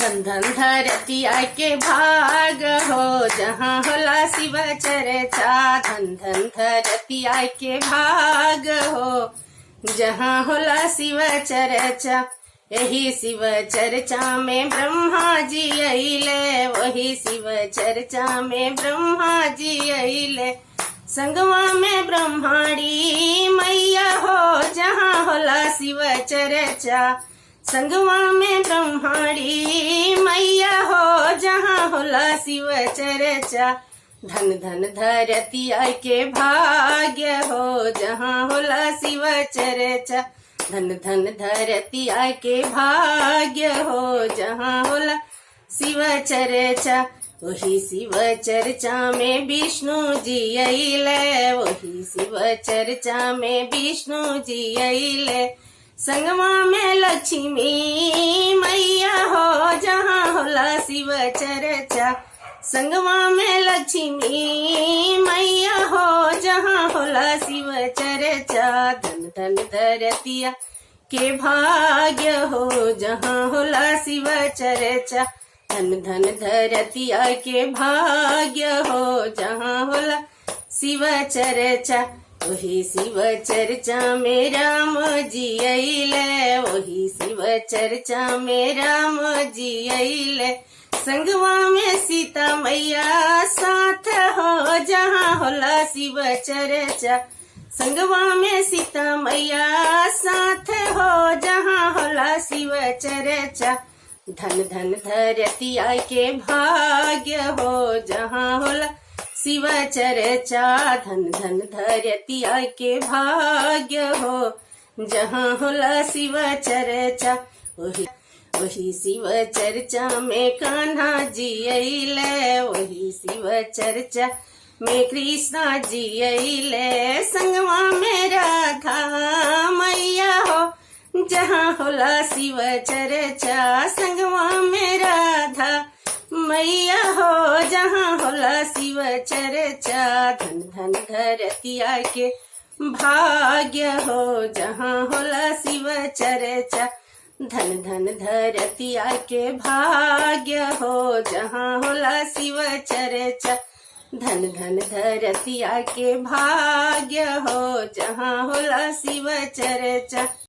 धन धन धरतिया के भाग हो जहाँ होला शिव चर्चा। धन धन धरतिया के भाग हो जहाँ होला शिव चर्चा। यही शिव चर्चा में ब्रह्मा जी अइले, वही शिव चर्चा में ब्रह्मा जी अइले। संगवा में ब्रह्माणी मैया हो जहाँ होला शिव चर्चा। संगवा में ब्रह्माणी मैया हो जहाँ होला शिव चर्चा। धन धन धरतिया के भाग्य हो जहाँ होला शिव चर्चा। धन धन धरतिया के भाग्य हो जहाँ होला शिव चर्चा। वही शिव चर्चा में विष्णु जी अइले, वही शिव चर्चा में विष्णु जी अइले। संगमा में लक्ष्मी मैया हो जहाँ होला शिव चर्चा। संगमा में लक्ष्मी मैया हो जहाँ होला शिव चर्चा। धन धन धरतिया के भाग्य हो जहाँ होला शिव चर्चा। धन धन धरतिया के भाग्य हो जहाँ होला शिव चर्चा। वही शिव चर्चा में राम जी अइले, वही शिव चर्चा में राम जी अइले। संगवा में सीता मैया साथ हो जहाँ होला शिव चर्चा। संगवा में सीता मैया साथ हो जहाँ होला शिव चर्चा। धन धन धरतिया के भाग्य हो जहाँ होला शिव चर्चा। धन धन धरतिया के भाग्य हो जहाँ होला शिव चर्चा। वही शिव चर्चा में कान्हा जी अइले, वही शिव चर्चा में कृष्णा जी अइले। संगवा में राधा मैया हो जहाँ होला शिव चर्चा। संगवा में राधा मैया हो जहाँ होला शिव चर्चा। धन धन धरतिया के भाग्य हो जहाँ होला शिव चर्चा। धन धन धरतिया के भाग्य हो जहाँ होला शिव चर्चा। धन धन धरतिया के भाग्य हो जहाँ होला शिव चर्चा।